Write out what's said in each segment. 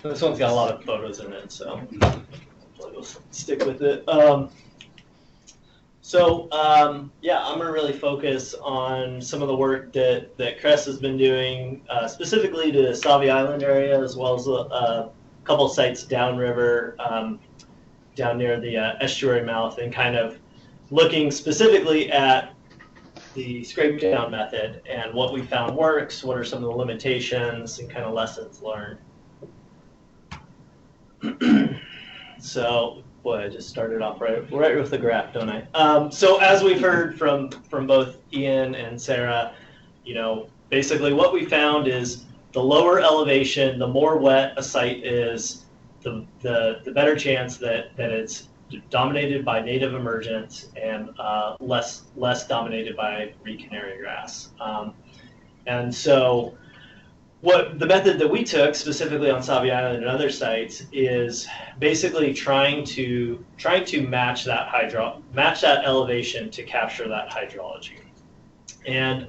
This one's got a lot of photos in it, so we'll stick with it. Yeah, I'm going to really focus on some of the work that Cress has been doing, specifically to Sauvie Island area, as well as a couple sites downriver, down near the estuary mouth, and kind of looking specifically at the scrape down method and what we found works, what are some of the limitations, and kind of lessons learned. So, boy, I just started off right with the graph, don't I? So as we've heard from both Ian and Sarah, you know, basically what we found is the lower elevation, the more wet a site is, the better chance that it's dominated by native emergence and less dominated by reed canary grass. And so what the method that we took specifically on Sauvie Island and other sites is basically trying to match that elevation to capture that hydrology. And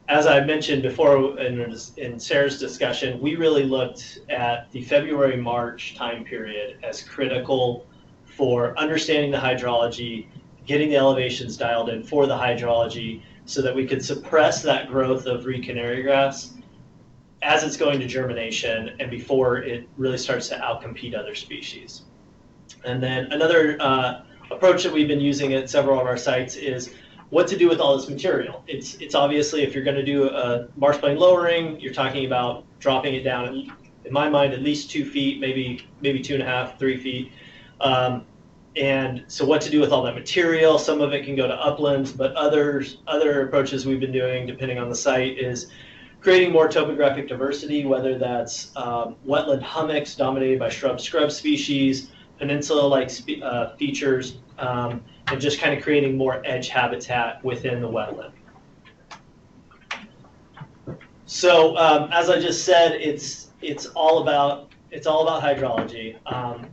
as I mentioned before in Sarah's discussion, we really looked at the February-March time period as critical for understanding the hydrology, getting the elevations dialed in for the hydrology so that we could suppress that growth of reed canary grass as it's going to germination and before it really starts to outcompete other species. And then another approach that we've been using at several of our sites is what to do with all this material. It's obviously, if you're going to do a marsh plane lowering, you're talking about dropping it down, in my mind, at least 2 feet, maybe 2.5, 3 feet. And so what to do with all that material. Some of it can go to uplands, but other approaches we've been doing, depending on the site, is creating more topographic diversity, whether that's wetland hummocks dominated by scrub species, peninsula-like features, and just kind of creating more edge habitat within the wetland. So as I just said, it's all about hydrology,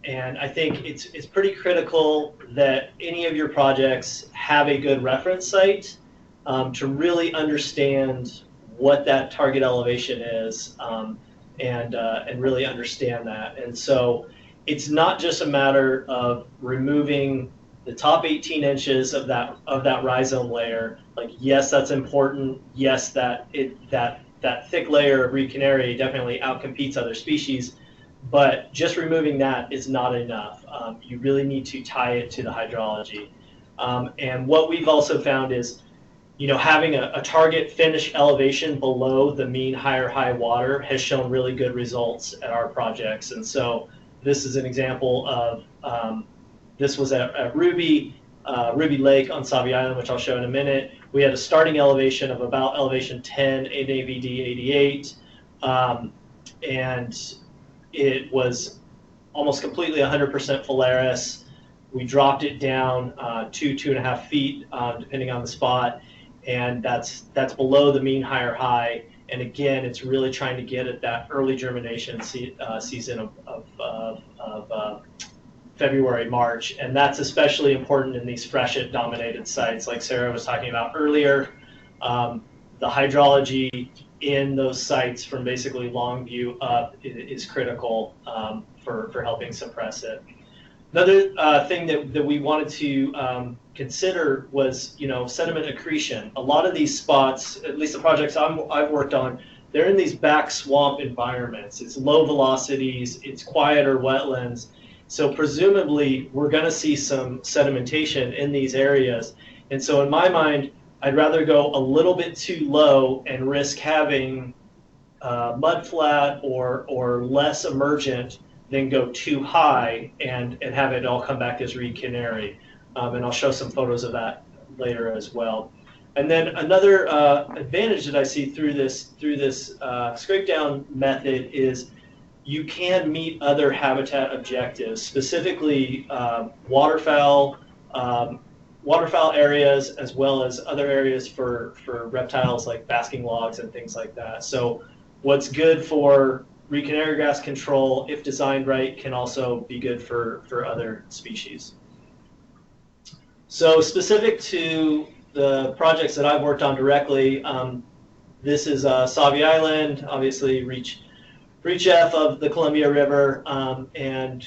and I think it's pretty critical that any of your projects have a good reference site to really understand what that target elevation is, and really understand that. And so it's not just a matter of removing the top 18 inches of that rhizome layer. Like, yes, that's important. Yes, that thick layer of reed canary definitely outcompetes other species, but just removing that is not enough. You really need to tie it to the hydrology. And what we've also found is, you know, having a target finish elevation below the mean high water has shown really good results at our projects. And so this is an example of, this was at Ruby Lake on Sauvie Island, which I'll show in a minute. We had a starting elevation of about elevation 10, NAVD 88, and it was almost completely 100% Phalaris. We dropped it down 2.5 feet, depending on the spot, and that's below the mean high. And again, it's really trying to get at that early germination season of February, March, and that's especially important in these freshet-dominated sites, like Sarah was talking about earlier. The hydrology in those sites from basically Longview up is critical for helping suppress it. Another thing that we wanted to consider was, you know, sediment accretion. A lot of these spots, at least the projects I've worked on, they're in these back swamp environments. It's low velocities, it's quieter wetlands. So presumably we're going to see some sedimentation in these areas. And so in my mind, I'd rather go a little bit too low and risk having mud flat or less emergent than go too high and have it all come back as reed canary. And I'll show some photos of that later as well. And then another advantage that I see through this scrape down method is you can meet other habitat objectives, specifically waterfowl areas, as well as other areas for reptiles like basking logs and things like that. So what's good for reed canary grass control, if designed right, can also be good for other species. So specific to the projects that I've worked on directly, this is Sauvie Island, obviously reach Breach-F of the Columbia River, and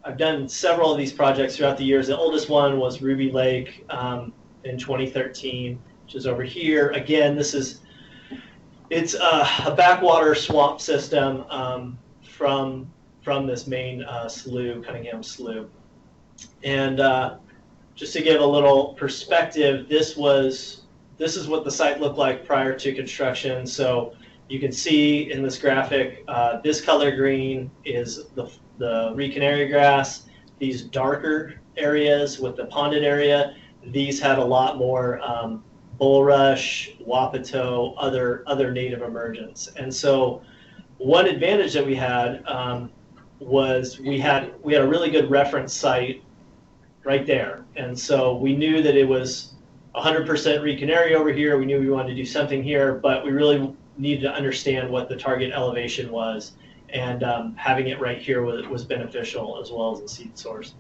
I've done several of these projects throughout the years. The oldest one was Ruby Lake in 2013, which is over here. Again, it's a backwater swamp system from this main slough, Cunningham Slough. And just to give a little perspective, this is what the site looked like prior to construction. So you can see in this graphic, this color green is the Reed Canary grass. These darker areas with the ponded area, these had a lot more bulrush, wapato, other native emergence. And so one advantage that we had was we had a really good reference site right there. And so we knew that it was 100% Reed Canary over here. We knew we wanted to do something here, but we really needed to understand what the target elevation was. And having it right here was beneficial, as well as the seed source.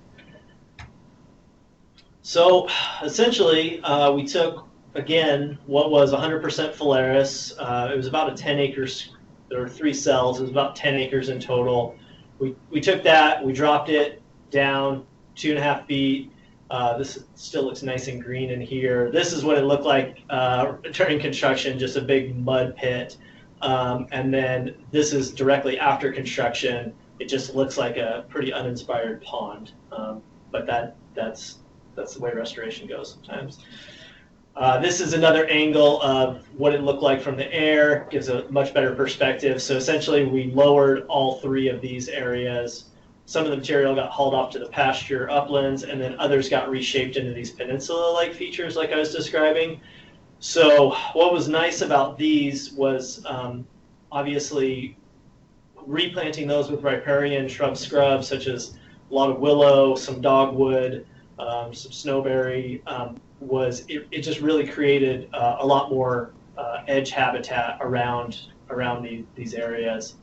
So essentially, we took, again, what was 100% Phalaris. It was about a 10 acres. There were 3 cells. It was about 10 acres in total. We took that, we dropped it down 2.5 feet. This still looks nice and green in here. This is what it looked like during construction, just a big mud pit. And then this is directly after construction. It just looks like a pretty uninspired pond. But that's the way restoration goes sometimes. This is another angle of what it looked like from the air. Gives a much better perspective. So essentially, we lowered all 3 of these areas. Some of the material got hauled off to the pasture uplands, and then others got reshaped into these peninsula-like features like I was describing. So what was nice about these was obviously replanting those with riparian shrub scrubs, such as a lot of willow, some dogwood, some snowberry. It just really created a lot more edge habitat around these areas.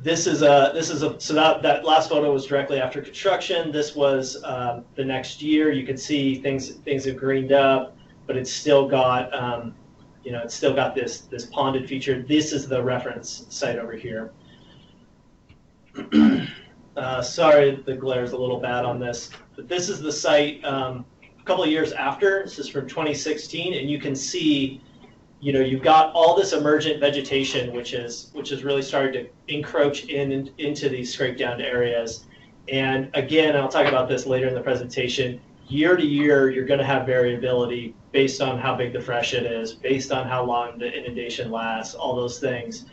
So that last photo was directly after construction. This was the next year. You can see things have greened up, but it's still got this ponded feature. This is the reference site over here. Sorry, the glare is a little bad on this, but this is the site a couple of years after. This is from 2016, and you can see, you've got all this emergent vegetation, which is really started to encroach into these scraped down areas. And again, I'll talk about this later in the presentation. Year to year, you're going to have variability based on how big the freshet is, based on how long the inundation lasts, all those things.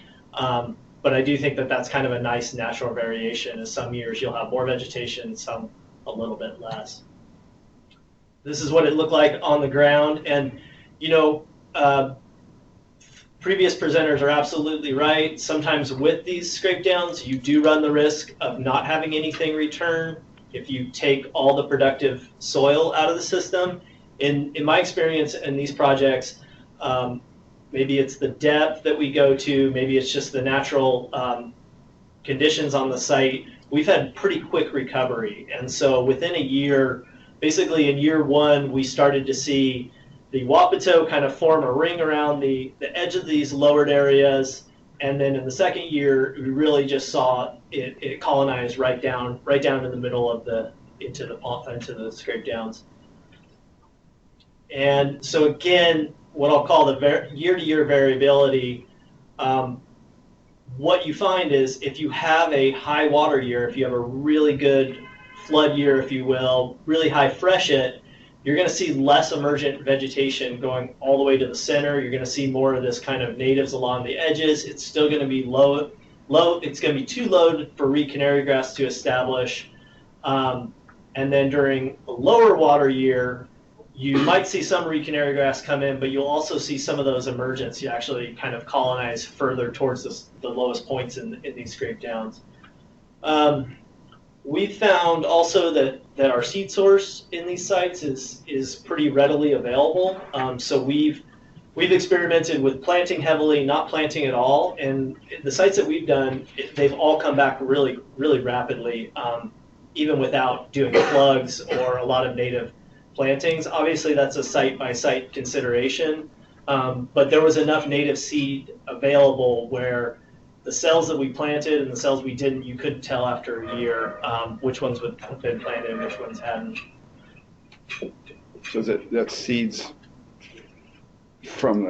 But I do think that that's kind of a nice natural variation. As some years you'll have more vegetation, some a little bit less. This is what it looked like on the ground, and previous presenters are absolutely right. Sometimes with these scrape downs, you do run the risk of not having anything return if you take all the productive soil out of the system. In my experience in these projects, maybe it's the depth that we go to, maybe it's just the natural conditions on the site. We've had pretty quick recovery. And so within a year, basically in year 1, we started to see the wapato kind of form a ring around the edge of these lowered areas. And then in the second year, we really just saw it colonize right down in the middle of into the scrape downs. And so again, what I'll call the year-to-year variability, what you find is if you have a high water year, if you have a really good flood year, if you will, really high freshet, you're going to see less emergent vegetation going all the way to the center. You're going to see more of this kind of natives along the edges. It's still going to be low. It's going to be too low for Reed Canary grass to establish. And then during a lower water year, you might see some Reed Canary grass come in, but you'll also see some of those emergents. You actually kind of colonize further towards the lowest points in these scrape downs. We found also that our seed source in these sites is pretty readily available. So we've experimented with planting heavily, not planting at all, and the sites that we've done, they've all come back really, really rapidly, even without doing plugs or a lot of native plantings. Obviously, that's a site-by-site consideration, But there was enough native seed available where the cells that we planted and the cells we didn't, you couldn't tell after a year which ones would have been planted and which ones hadn't. So that's seeds from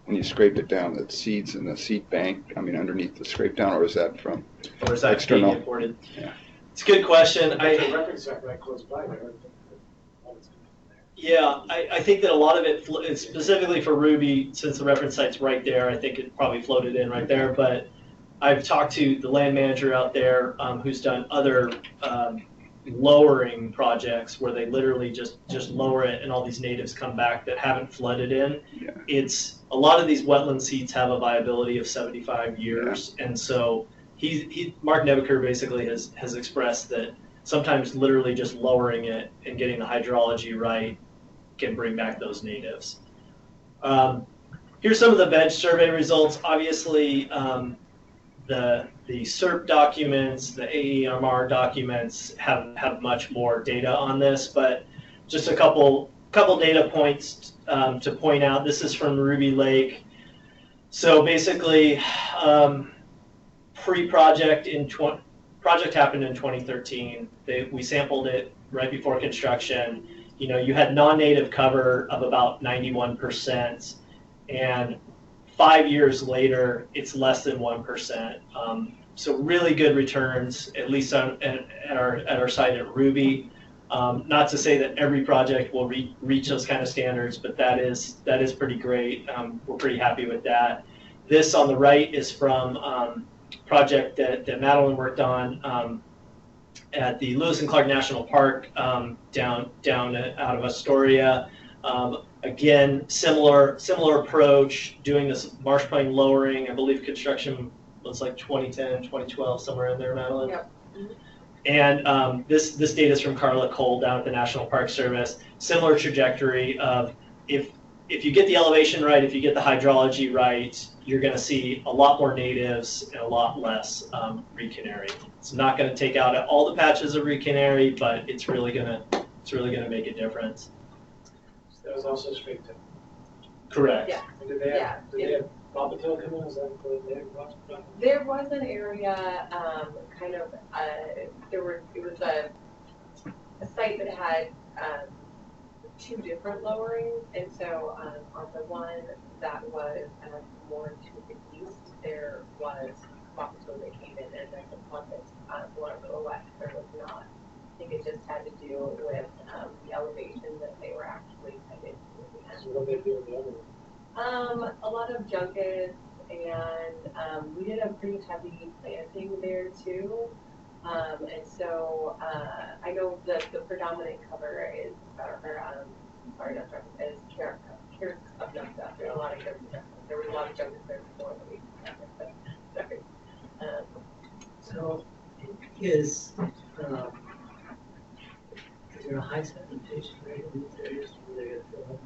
when you scrape it down, that's seeds in the seed bank, I mean, underneath the scrape down, or is that from or is that external? Imported? Yeah. It's a good question. There's a reference site right close by there. Yeah, I think that a lot of it, specifically for Ruby, since the reference site's right there, I think it probably floated in right there. But I've talked to the land manager out there who's done other lowering projects where they literally just lower it and all these natives come back that haven't flooded in. Yeah. It's a lot of these wetland seeds have a viability of 75 years, and so Mark Nebeker basically has expressed that sometimes literally just lowering it and getting the hydrology right can bring back those natives. Here's some of the veg survey results. Obviously, the SERP documents, the AEMR documents have much more data on this, but just a couple data points to point out. This is from Ruby Lake. So basically, pre-project project happened in 2013. We sampled it right before construction. You know, you had non-native cover of about 91%, and 5 years later, it's less than 1%. So really good returns, at least at our site at Ruby. Not to say that every project will reach those kind of standards, but that is pretty great. We're pretty happy with that. This on the right is from project that Madeline worked on at the Lewis and Clark National Park down out of Astoria. Again, similar approach, doing this marsh pine lowering. I believe construction was like 2010, 2012, somewhere in there, Madeline. Yep. And this data is from Carla Cole down at the National Park Service. Similar trajectory of if you get the elevation right, if you get the hydrology right, you're going to see a lot more natives and a lot less reed canary. It's not going to take out all the patches of reed canary, but it's really going to make a difference. So that was also straight to. Correct. Yeah. Did they have bobtail come in? Was that the native bobtail? There was an area, it was a site that had two different lowerings, and so on the one that was more to the east, there was bobtail that came in, and then the one that's more to the west, there was not. I think it just had to do with the elevation that they were actually headed to. So what did they do with the other one? A lot of juncus, and we did a pretty heavy planting there too. And so I know that the predominant cover is, is carrot of juncus. There are a lot of juncus. There was a lot of juncus there before the week. Sorry. So is there a high sedimentation rate in these areas where they get filled up?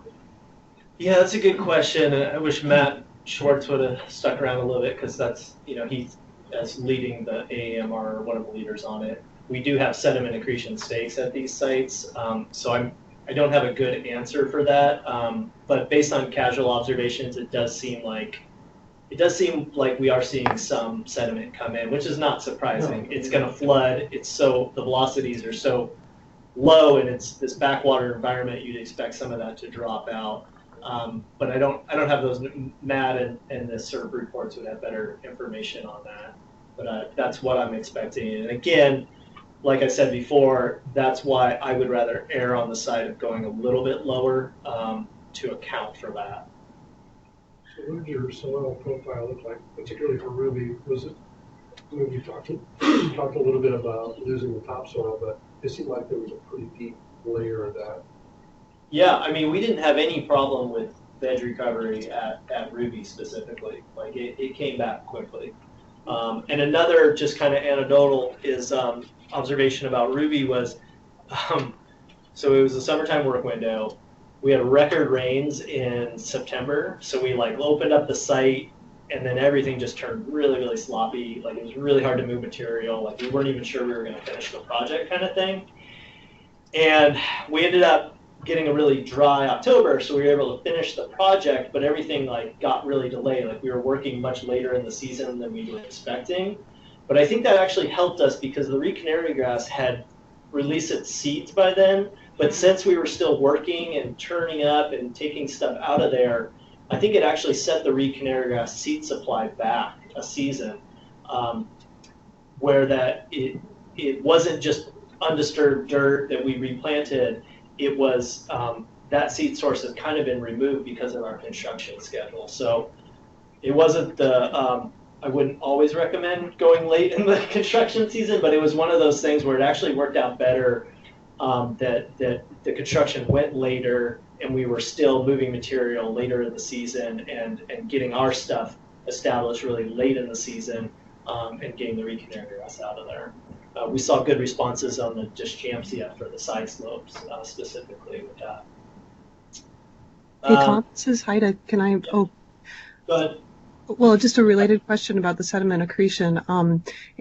Yeah, that's a good question. I wish Matt Schwartz would have stuck around a little bit, because that's, he's as leading the AEMR, one of the leaders on it. We do have sediment accretion stakes at these sites, so I don't have a good answer for that. But based on casual observations, it does seem like we are seeing some sediment come in, which is not surprising. It's going to flood. The velocities are so low, and it's this backwater environment. You'd expect some of that to drop out. But I don't have those. Matt and the SERP reports would have better information on that. But that's what I'm expecting. And again, like I said before, that's why I would rather err on the side of going a little bit lower to account for that. So what did your soil profile look like, particularly for Ruby? Was it, you talked a little bit about losing the topsoil, but it seemed like there was a pretty deep layer of that. Yeah, I mean, we didn't have any problem with veg recovery at Ruby specifically. Like it came back quickly. And another just kind of anecdotal is observation about Ruby was, so it was a summertime work window. We had record rains in September, so we opened up the site, and then everything just turned really, really sloppy. Like it was really hard to move material. Like we weren't even sure we were going to finish the project, kind of thing. And we ended up getting a really dry October, so we were able to finish the project, but everything like got really delayed. Like we were working much later in the season than we were expecting. But I think that actually helped us because the Reed Canary grass had released its seeds by then. But since we were still working and turning up and taking stuff out of there, I think it actually set the Reed Canary grass seed supply back a season, where that it wasn't just undisturbed dirt that we replanted. It was that seed source has kind of been removed because of our construction schedule. So it wasn't the I wouldn't always recommend going late in the construction season, but it was one of those things where it actually worked out better that the construction went later and we were still moving material later in the season and getting our stuff established really late in the season and getting the Reed Canary grass out of there. We saw good responses on the Dischampsia for the side slopes specifically with that. Hey, Tom, this is Haida. Can I? Oh, go ahead. Well, just a related question about the sediment accretion.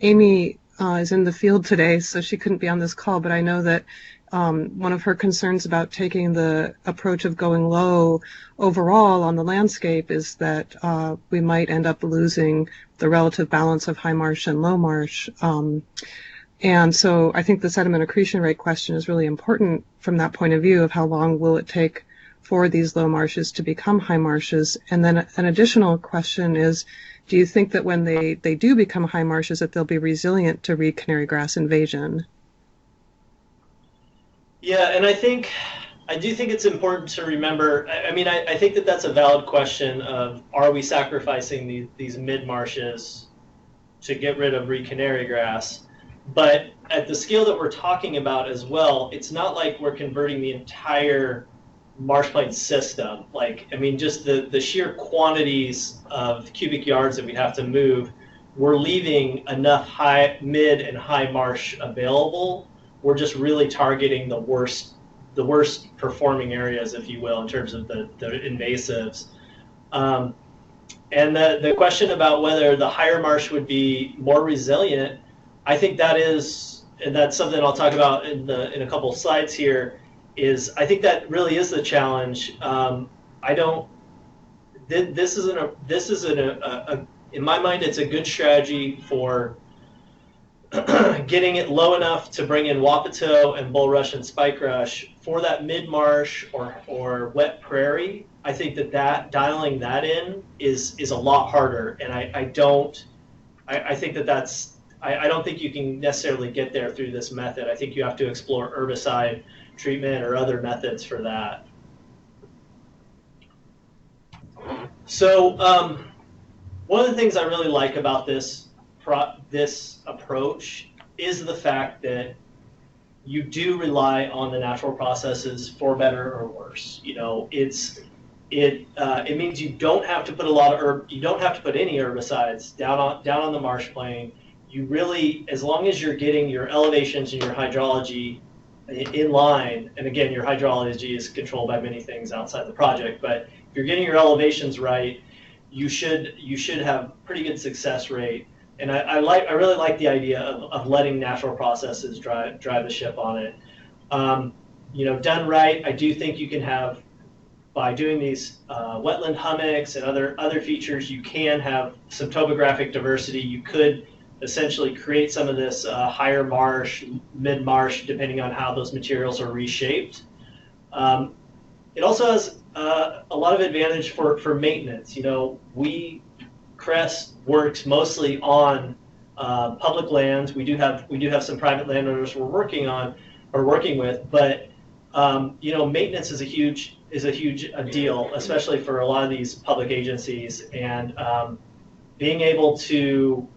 Amy is in the field today, so she couldn't be on this call, but I know that one of her concerns about taking the approach of going low overall on the landscape is that we might end up losing the relative balance of high marsh and low marsh. And so I think the sediment accretion rate question is really important from that point of view of how long will it take for these low marshes to become high marshes. And then an additional question is, do you think that when they do become high marshes that they'll be resilient to Reed Canary grass invasion? Yeah, and I do think it's important to remember, I think that that's a valid question of, are we sacrificing these mid-marshes to get rid of Reed Canary grass? But at the scale that we're talking about as well, it's not like we're converting the entire marsh plain system. Just the sheer quantities of cubic yards that we have to move, we're leaving enough mid and high marsh available. We're just really targeting the worst performing areas, if you will, in terms of the invasives. And the question about whether the higher marsh would be more resilient, I think that's something I'll talk about in a couple of slides here. I think that really is the challenge. This isn't in my mind, it's a good strategy for getting it low enough to bring in wapato and bulrush and spike rush for that mid marsh or wet prairie. I think that dialing that in is a lot harder, and I don't think you can necessarily get there through this method. I think you have to explore herbicide treatment or other methods for that. So one of the things I really like about this approach is the fact that you do rely on the natural processes for better or worse. It means you don't have to put you don't have to put any herbicides down on the marsh plain. You really, as long as you're getting your elevations and your hydrology in line, and again, your hydrology is controlled by many things outside the project, but if you're getting your elevations right, you should have pretty good success rate. And I really like the idea of letting natural processes drive the ship on it. Done right, I do think you can have, by doing these wetland hummocks and other features, you can have some topographic diversity. You could essentially create some of this higher marsh, mid marsh, depending on how those materials are reshaped. It also has a lot of advantage for maintenance. Crest works mostly on public lands. We do have some private landowners we're working with, but maintenance is a huge deal, especially for a lot of these public agencies. And being able to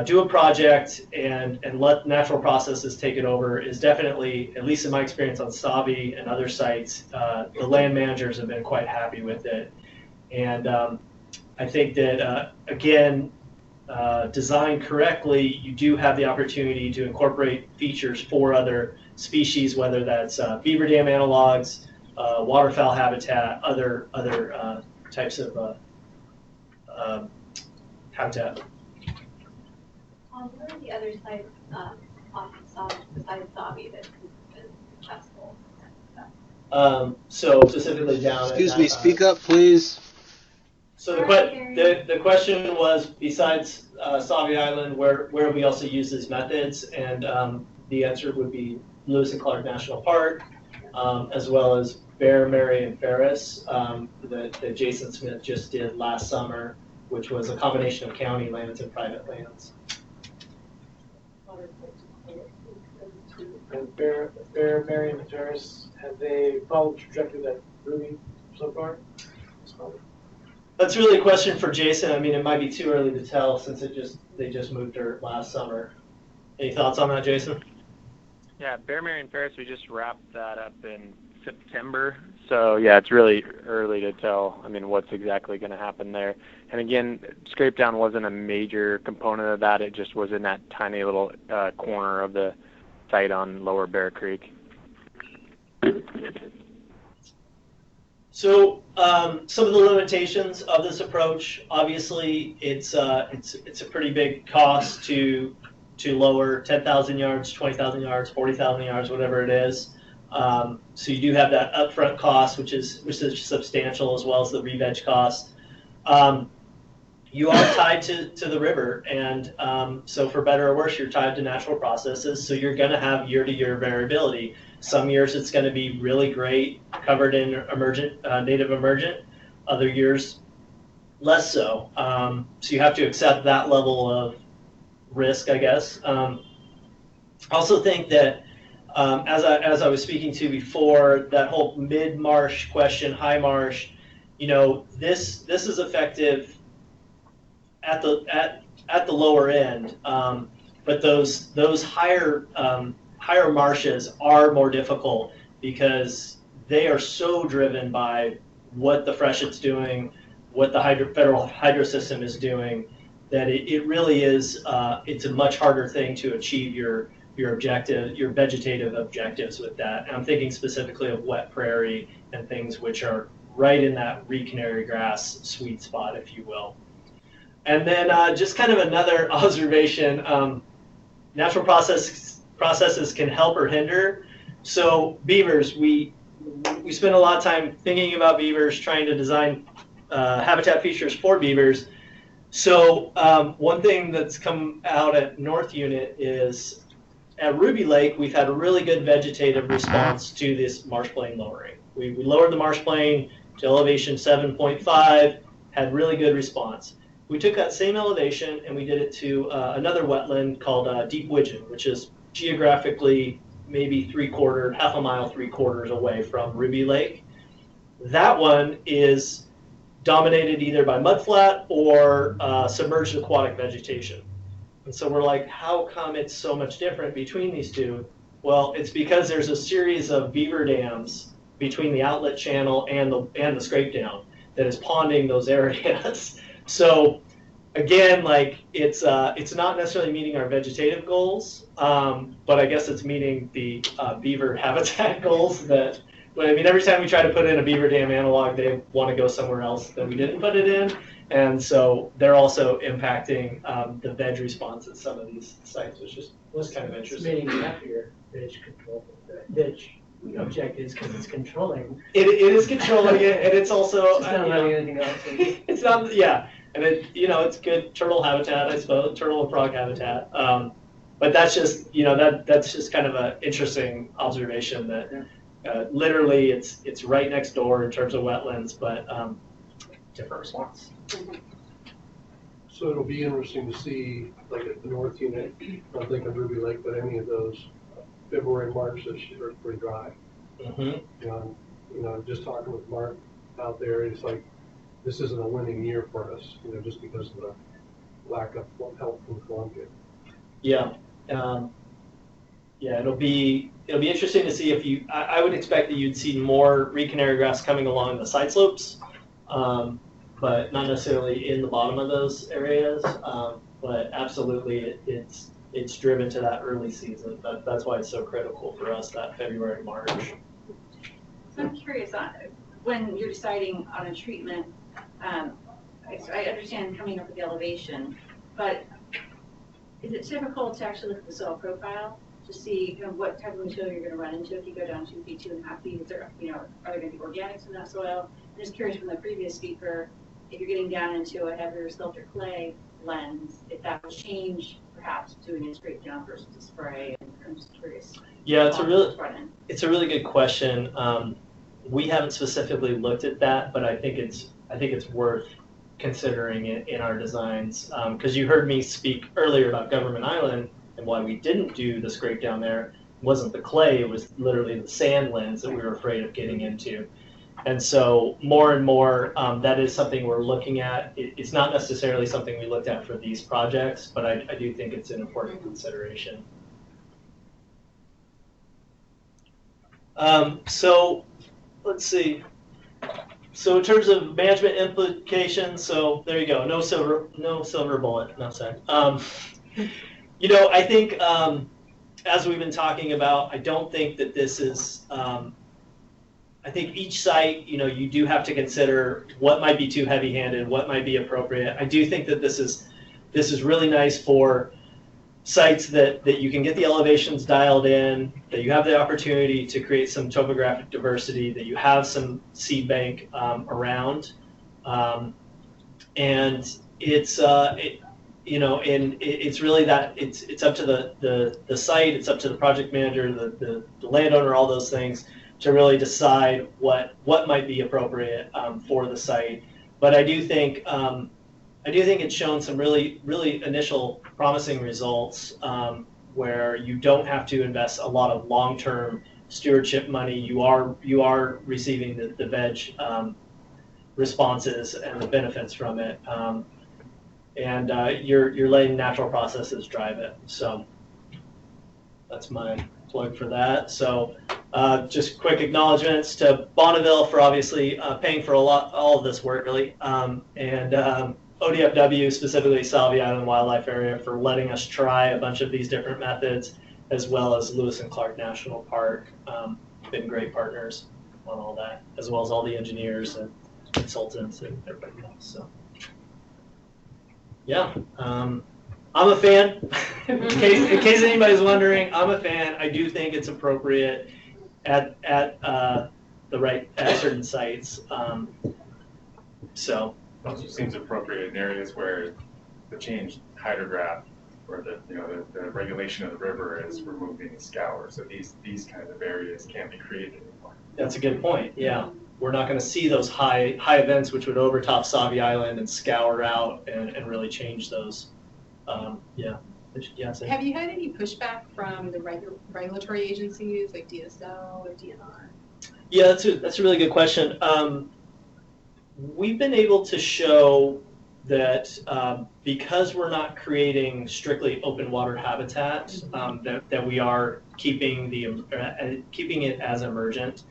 do a project and let natural processes take it over is definitely, at least in my experience on Sabi and other sites, the land managers have been quite happy with it. And I think that, again, designed correctly, you do have the opportunity to incorporate features for other species, whether that's beaver dam analogs, waterfowl habitat, other types of habitat. What are the other sites besides Sabi that have been successful? So specifically down. Excuse me, speak up, please. So the question was, besides Sauvie Island, where we also use these methods, and the answer would be Lewis and Clark National Park, as well as Bear, Mary, and Ferris that Jason Smith just did last summer, which was a combination of county lands and private lands. And Bear, Mary, and Ferris, have they followed the trajectory that Ruby so far? That's really a question for Jason. I mean, it might be too early to tell since they just moved her last summer. Any thoughts on that, Jason? Yeah, Bear, Mary, and Ferris, we just wrapped that up in September. So, yeah, it's really early to tell, I mean, what's exactly going to happen there. And, again, scrape down wasn't a major component of that. It just was in that tiny little corner of the site on Lower Bear Creek. So some of the limitations of this approach, obviously, it's a pretty big cost to lower 10,000 yards, 20,000 yards, 40,000 yards, whatever it is. So you do have that upfront cost, which is substantial, as well as the re-veg cost. You are tied to the river, and so for better or worse, you're tied to natural processes. So you're going to have year-to-year variability. Some years it's going to be really great, covered in emergent, native emergent. Other years, less so. So you have to accept that level of risk, I guess. I also think that, as I was speaking to before, that whole mid-marsh question, high marsh, you know, this is effective at the lower end, but those higher marshes are more difficult because they are so driven by what the freshet's doing, what the federal hydro system is doing, that it really is it's a much harder thing to achieve your vegetative objectives with that. And I'm thinking specifically of wet prairie and things which are right in that reed-canary grass sweet spot, if you will. And then just kind of another observation, natural processes can help or hinder. So beavers, we spend a lot of time thinking about beavers, trying to design habitat features for beavers. So one thing that's come out at North Unit is at Ruby Lake, we've had a really good vegetative response to this marsh plain lowering. We lowered the marsh plain to elevation 7.5, had really good response. We took that same elevation and we did it to another wetland called Deep Widgeon, which is geographically maybe half a mile, 3/4 away from Ruby Lake. That one is dominated either by mudflat or submerged aquatic vegetation. And so we're like, how come it's so much different between these two? Well, it's because there's a series of beaver dams between the outlet channel and the scrape down that is ponding those areas. So again, like it's not necessarily meeting our vegetative goals, but I guess it's meeting the beaver habitat goals that, I mean, every time we try to put in a beaver dam analog, they want to go somewhere else that we didn't put it in. And so they're also impacting the veg response at some of these sites, which is kind of interesting. It's meaning happier veg control, veg objectives because it's controlling. It is controlling it, and it's also It's not letting anything else. it's not, yeah, and it's good turtle habitat, I suppose, turtle and frog habitat. But that's just that's just kind of an interesting observation that literally it's right next door in terms of wetlands, but different response. So it'll be interesting to see, like at the North Unit, not thinking Ruby Lake, but any of those February, March this year are pretty dry. Mm-hmm. Just talking with Mark out there, it's like this isn't a winning year for us, just because of the lack of help from Columbia. Yeah, it'll be interesting to see if I would expect that you'd see more reed canary grass coming along the side slopes, but not necessarily in the bottom of those areas. But absolutely, it's driven to that early season. That's why it's so critical for us, that February, March. So I'm curious, when you're deciding on a treatment, I understand coming up with the elevation, but is it typical to actually look at the soil profile to see kind of what type of material you're going to run into if you go down 2 feet, 2.5 feet. Is there, are there going to be organics in that soil? I'm just curious from the previous speaker, if you're getting down into a heavier sculpture clay lens, if that will change perhaps doing a scrape down versus a spray. I'm just curious. Yeah, it's a really good question. We haven't specifically looked at that, but I think it's worth considering it in our designs, because you heard me speak earlier about Government Island and why we didn't do the scrape down there. It wasn't the clay, it was literally the sand lens that we were afraid of getting into. And so more and more, that is something we're looking at. It's not necessarily something we looked at for these projects, but I do think it's an important consideration. So let's see. So in terms of management implications, so there you go. No silver bullet. No, sorry. I think as we've been talking about, I don't think that this is. I think each site, you do have to consider what might be too heavy-handed, what might be appropriate. I do think that this is really nice for sites that you can get the elevations dialed in, that you have the opportunity to create some topographic diversity, that you have some seed bank around, and it's it's really that it's up to the site, it's up to the project manager, the landowner, all those things, to really decide what might be appropriate for the site. But I do think it's shown some really initial promising results where you don't have to invest a lot of long-term stewardship money. You are receiving the veg responses and the benefits from it, and you're letting natural processes drive it. So that's my plug for that. So just quick acknowledgments to Bonneville for obviously paying for all of this work, really, and ODFW, specifically Salvie Island Wildlife Area, for letting us try a bunch of these different methods, as well as Lewis and Clark National Park. Been great partners on all that, as well as all the engineers and consultants and everybody else. So yeah, I'm a fan. in case anybody's wondering, I'm a fan. I do think it's appropriate at certain sites. So. It also seems appropriate in areas where the changed hydrograph or the regulation of the river is removing scour. So these kinds of areas can't be created anymore. That's a good point. Yeah, we're not going to see those high events which would overtop Salvie Island and scour out and really change those. Yeah. Have you had any pushback from the regulatory agencies like DSO or DNR? Yeah, that's a really good question. We've been able to show that because we're not creating strictly open water habitat, that we are keeping it as emergent.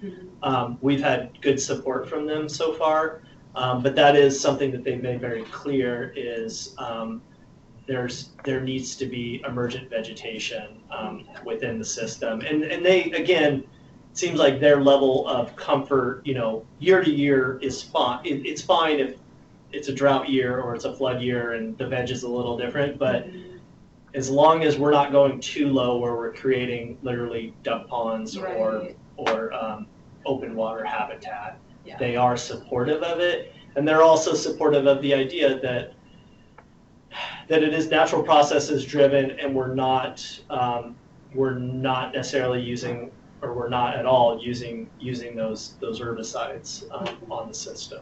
We've had good support from them so far, but that is something that they've made very clear is there needs to be emergent vegetation within the system, and they again. Seems like their level of comfort, year to year is fine. It's fine if it's a drought year or it's a flood year and the veg is a little different, but as long as we're not going too low where we're creating literally duck ponds or open water habitat, they are supportive of it. And they're also supportive of the idea that it is natural processes driven, and we're not necessarily using, or we're not at all using those herbicides on the system.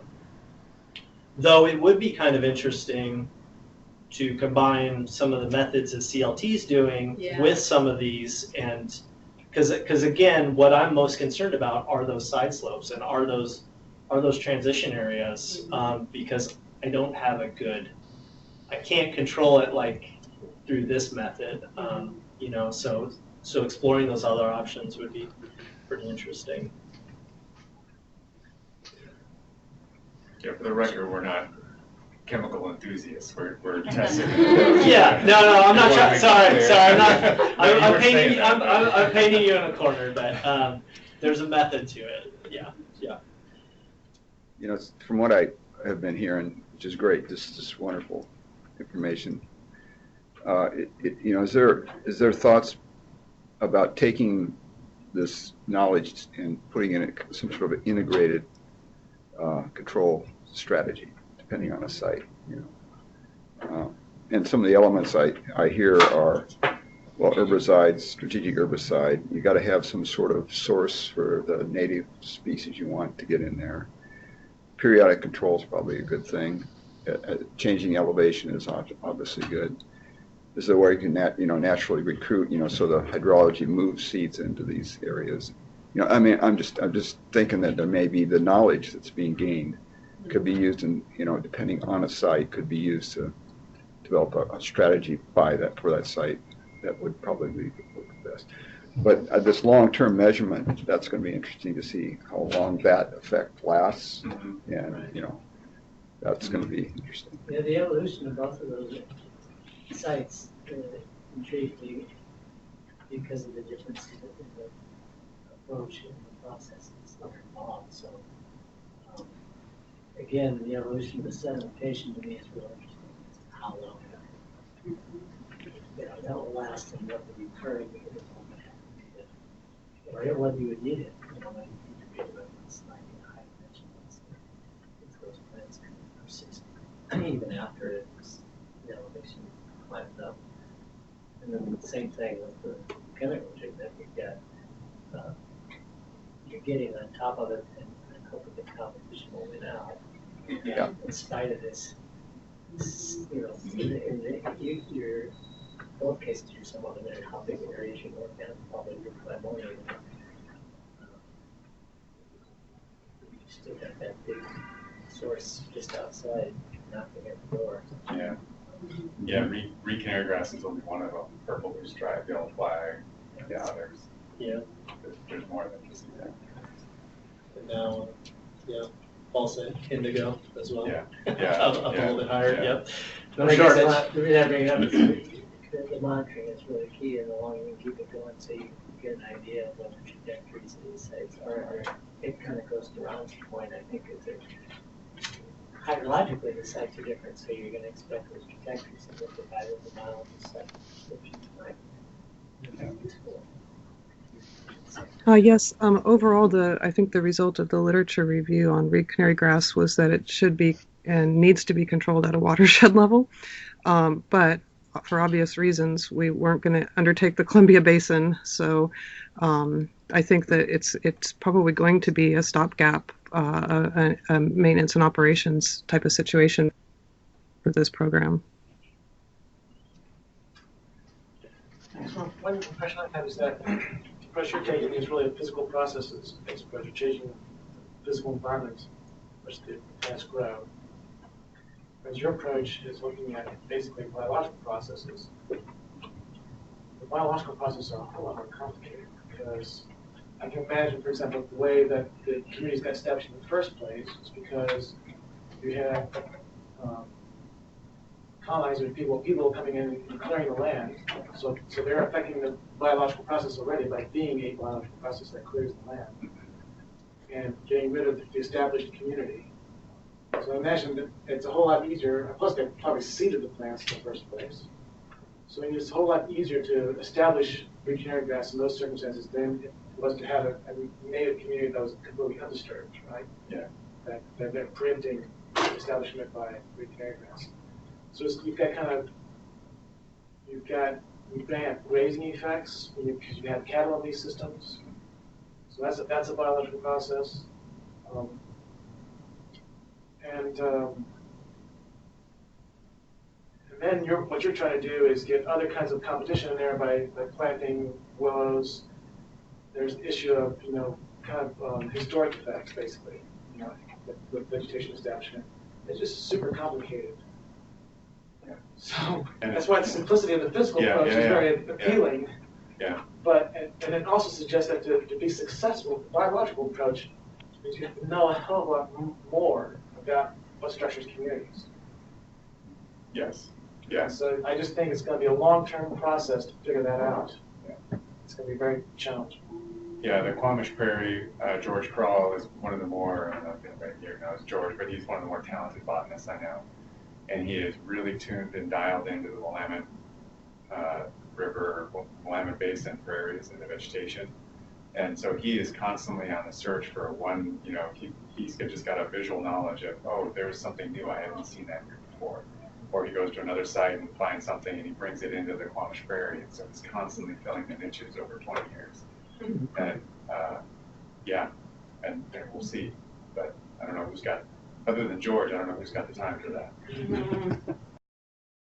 Though it would be kind of interesting to combine some of the methods that CLT is doing with some of these, and because again, what I'm most concerned about are those side slopes and are those transition areas, because I don't have I can't control it like through this method, So exploring those other options would be pretty interesting. Yeah, for the record, we're not chemical enthusiasts. We're testing. Yeah, no, I'm not trying. Sorry, I'm painting you in a corner, but there's a method to it. Yeah. From what I have been hearing, which is great, just wonderful information. Is there thoughts about taking this knowledge and putting in some sort of an integrated control strategy, depending on a site. And some of the elements I hear are, well, herbicides, strategic herbicide. You got to have some sort of source for the native species you want to get in there. Periodic control is probably a good thing. Changing elevation is obviously good. This is where you can naturally recruit, so the hydrology moves seeds into these areas. I mean, I'm just thinking that there may be the knowledge that's being gained could be used in, depending on a site, could be used to develop a strategy for that site that would probably work best. But this long-term measurement, that's going to be interesting to see how long that effect lasts, and that's going to be interesting. Yeah, the evolution of both of those sites intrigued me because of the differences in the approach and the processes that are involved. So, again, the evolution of the sedimentation to me is really interesting. How long that will last and what will be occurring because it's all going to have to be or whether you would need it. Whether you need to be able to like high dimensions if those plants can persist even after the elevation climbs up. And then the same thing with the chemical treatment. You're getting on top of it and hoping the competition will win out. Yeah. In spite of this, you're both cases you're somewhat limited how big an area you work in, probably your primordial. You still got that big source just outside knocking at the door. Yeah. Yeah, Reed canary grass is only one of them. Purple blue stripe, yellow flag. Yeah, there's more than just that. And now, balsam, indigo as well. Yeah. up a little bit higher. Yeah. Yep. The reason I bring it up is the monitoring is really key, and the longer you can keep it going, so you get an idea of what the trajectories of these sites are. It kind of goes to Ron's point. I think is that hydrologically the sites are different, so you're going to expect those trajectories to look at the mile of the site, which might be useful. Yes, overall, I think the result of the literature review on reed canary grass was that it should be and needs to be controlled at a watershed level. But for obvious reasons, we weren't going to undertake the Columbia Basin. So I think that it's probably going to be a stopgap, a maintenance and operations type of situation for this program. So one impression I have is that the approach you're taking is really a physical processes based approach. You're changing the physical environment in which the plants grow. Whereas your approach is looking at basically biological processes. The biological processes are a whole lot more complicated because I can imagine, for example, the way that the communities got established in the first place is because you had colonizers, people coming in and clearing the land. So they're affecting the biological process already by being a biological process that clears the land and getting rid of the established community. So I imagine that it's a whole lot easier, plus they probably seeded the plants in the first place. So it's a whole lot easier to establish reed canary grass in those circumstances than it was to have a native community that was completely undisturbed, right? Yeah. That they're preempting establishment by reed canary grass. So you've got grazing effects because you have cattle on these systems. So that's a biological process. And then what you're trying to do is get other kinds of competition in there by planting willows. There's the issue of historic effects basically, with vegetation establishment. It's just super complicated. So that's why the simplicity of the physical approach is very appealing. Yeah. But and it also suggests that to be successful, the biological approach means you have to know a hell of a lot more about what structures communities. Yes. Yeah. So I just think it's going to be a long-term process to figure that out. Yeah. It's going to be very challenging. Yeah, the Quamish Prairie, George Crawl is one of the more, I don't know if anybody here knows George, but he's one of the more talented botanists I know. And he is really tuned and dialed into the Willamette river or Willamette Basin prairies and the vegetation. And so he is constantly on the search for one, you know, he's just got a visual knowledge of, oh, there's something new, I haven't seen that here before. Or he goes to another site and finds something and he brings it into the Quamish Prairie. And so he's constantly filling the niches over 20 years. And yeah, and we'll see. But I don't know who's got, other than George, I don't know who's got the time for that.